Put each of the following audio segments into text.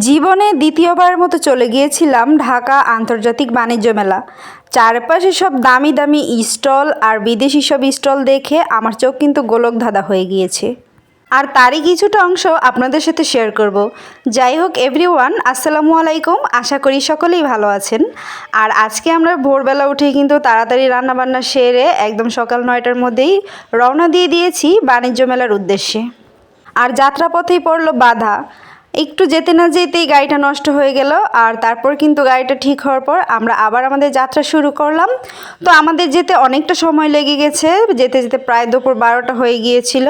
জীবনে দ্বিতীয়বারের মতো চলে গিয়েছিলাম ঢাকা আন্তর্জাতিক বাণিজ্য মেলা। চারপাশে সব দামি দামি স্টল আর বিদেশি সব স্টল দেখে আমার চোখ কিন্তু গোলকধাঁধা হয়ে গিয়েছে। আর তারই কিছুটা অংশ আপনাদের সাথে শেয়ার করব। যাই হোক এভরিওয়ান, আসসালামু আলাইকুম। আশা করি সকলেই ভালো আছেন। আর আজকে আমরা ভোরবেলা উঠে কিন্তু তাড়াতাড়ি রান্নাবান্না সেরে একদম সকাল 9টার মধ্যেই রওনা দিয়ে দিয়েছি বাণিজ্য মেলার উদ্দেশ্যে। আর যাত্রাপথেই পড়লো বাধা। একটু যেতে না যেতেই গাড়িটা নষ্ট হয়ে গেল। আর তারপর কিন্তু গাড়িটা ঠিক হওয়ার পর আমরা আবার আমাদের যাত্রা শুরু করলাম। তো আমাদের যেতে অনেকটা সময় লেগে গেছে, যেতে যেতে প্রায় দুপুর 12টা হয়ে গিয়েছিল।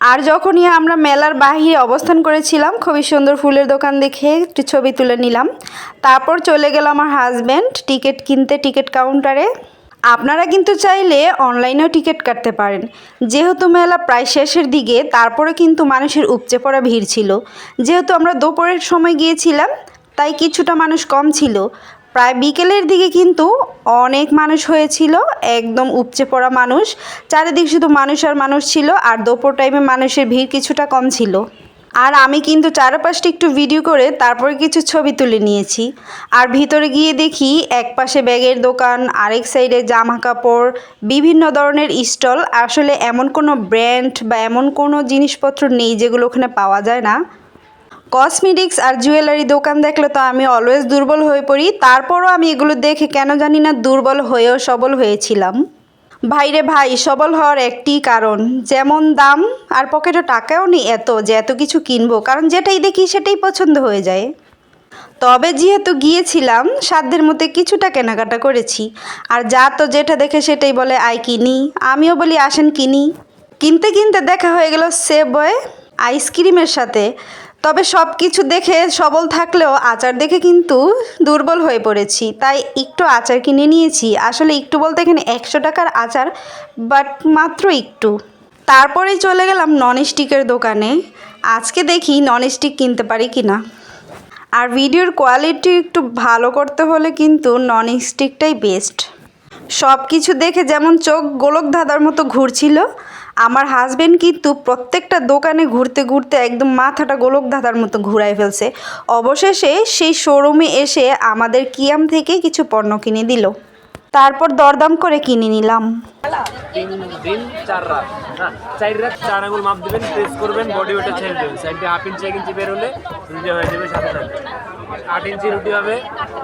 আর যখনই আমরা মেলার বাহিরে অবস্থান করেছিলাম, খুবই সুন্দর ফুলের দোকান দেখে একটু ছবি তুলে নিলাম। তারপর চলে গেল আমার হাজব্যান্ড টিকিট কিনতে টিকিট কাউন্টারে। আপনারা কিন্তু চাইলে অনলাইনেও টিকিট কাটতে পারেন। যেহেতু মেলা প্রায় শেষের দিকে, তারপরে কিন্তু মানুষের উপচে পড়া ভিড় ছিল। যেহেতু আমরা দুপুরের সময় গিয়েছিলাম, তাই কিছুটা মানুষ কম ছিল। প্রায় বিকেলের দিকে কিন্তু অনেক মানুষ হয়েছিল, একদম উপচে পড়া মানুষ। চারিদিক শুধু মানুষ আর মানুষ ছিল। আর দুপুর টাইমে মানুষের ভিড় কিছুটা কম ছিল। আর আমি কিন্তু চারপাশটা একটু ভিডিও করে তারপরে কিছু ছবি তুলে নিয়েছি। আর ভিতরে গিয়ে দেখি এক পাশে ব্যাগের দোকান, আরেক সাইডে জামা কাপড়, বিভিন্ন ধরনের স্টল। আসলে এমন কোনো ব্র্যান্ড বা এমন কোনো জিনিসপত্র নেই যেগুলো ওখানে পাওয়া যায় না। কসমেটিক্স আর জুয়েলারি দোকান দেখলে তো আমি অলওয়েজ দুর্বল হয়ে পড়ি। তারপরও আমি এগুলো দেখে কেন জানি না দুর্বল হয়েও সবল হয়েছিলাম। ভাইরে ভাই, সবল হওয়ার একটি কারণ, যেমন দাম আর পকেটে টাকাও নেই এত যে এত কিছু কিনবো, কারণ যেটাই দেখি সেটাই পছন্দ হয়ে যায়। তবে যেহেতু গিয়েছিলাম, সাধ্যের মধ্যে কিছুটা কেনাকাটা করেছি। আর যা তো যেটা দেখে সেটাই বলে আই কিনি, আমিও বলি আসেন কিনি। কিনতে কিনতে দেখা হয়ে গেল সেবয় আইসক্রিমের সাথে। তবে সব কিছু দেখে সবল থাকলেও আচার দেখে কিন্তু দুর্বল হয়ে পড়েছি, তাই একটু আচার কিনে নিয়েছি। আসলে একটু বলতে এখানে 100 টাকার আচার, বাট মাত্র একটু। তারপরেই চলে গেলাম নন স্টিকের দোকানে। আজকে দেখি নন স্টিক কিনতে পারি কিনা। আর ভিডিওর কোয়ালিটি একটু ভালো করতে হলে কিন্তু নন স্টিকটাই বেস্ট। সব কিছু দেখে যেমন চোখ গোলকধাঁধার মতো ঘুরছিল, আমার হাজবেন্ড কিন্তু প্রত্যেকটা দোকানে ঘুরতে ঘুরতে একদম মাথাটা গোলকধাঁধার মতো ঘুরাই ফেলছে। অবশেষে সেই শোরুমে এসে আমাদের কিয়াম থেকে কিছু পণ্য কিনে দিল। তারপর দরদাম করে কিনে নিলাম। 3 দিন 4 রাত, 4 রাত 4 আঙুল মাপ দেবেন, প্রেস করবেন, বডি ওয়েটে ছেড়ে দেবেন। সাইডে 1/2 ইঞ্চি 1 ইঞ্চি বের হলে রুটি হয়ে যাবে সাথে সাথে। 8 ইঞ্চি রুটি হবে,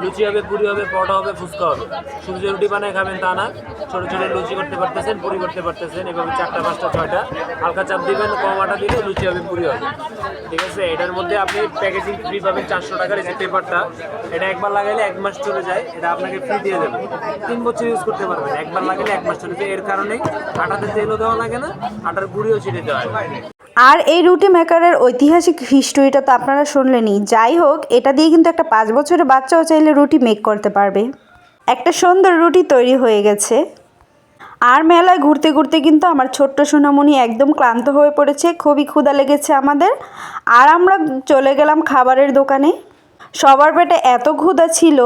লুচি হবে, পুরি হবে, পরোটা হবে, ফুচকা হবে। শুধু যে রুটি বানায় খাবেন তা না, ছোটো ছোটো লুচি করতে পারতেছেন, পুরি করতে পারতেছেন। এভাবে 4টা 5টা 6টা হালকা চাপ দিবেন, কম আটা দিলে লুচি হবে, পুরি হবে। ঠিক আছে, এটার মধ্যে আপনি প্যাকেজিং ফ্রি পাবেন 400 টাকার। এই যে পেপারটা, এটা একবার লাগাইলে 1 মাস চলে যায়। এটা আপনাকে ফ্রি দিয়ে দেবে, 3 বছর ইউজ করতে পারবেন। একবার লাগাইলে 1 মাস চলে যায়। এর কারণে আটাতে তেলও দেওয়া লাগে না, আটার গুঁড়িও ছিটে দেওয়া হয়। আর এই রুটি মেকারের ঐতিহাসিক হিস্টোরিটা তো আপনারা শুনলেনই। যাই হোক, এটা দিয়ে কিন্তু একটা 5 বছরের বাচ্চাও চাইলে রুটি মেক করতে পারবে। একটা সুন্দর রুটি তৈরি হয়ে গেছে। আর মেলায় ঘুরতে ঘুরতে কিন্তু আমার ছোট্ট সোনামণি একদম ক্লান্ত হয়ে পড়েছে, খুবই ক্ষুধা লেগেছে আমাদের। আর আমরা চলে গেলাম খাবারের দোকানে। সবার পেটে এত ক্ষুধা ছিল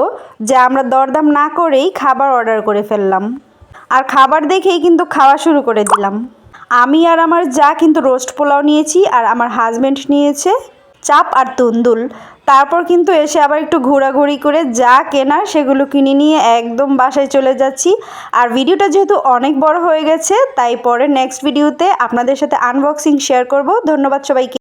যে আমরা দরদাম না করেই খাবার অর্ডার করে ফেললাম। আর খাবার দেখেই কিন্তু খাওয়া শুরু করে দিলাম। আমি আর আমার যা কিন্তু রোস্ট পোলাও নিয়েছি, আর আমার হাজব্যান্ড নিয়েছে চাপ আর তুন্দুল। তারপর কিন্তু এসে আবার একটু ঘোরাঘুরি করে যা কেনার সেগুলো কিনে নিয়ে একদম বাসায় চলে যাচ্ছি। আর ভিডিওটা যেহেতু অনেক বড় হয়ে গেছে, তাই পরে নেক্সট ভিডিওতে আপনাদের সাথে আনবক্সিং শেয়ার করব। ধন্যবাদ সবাইকে।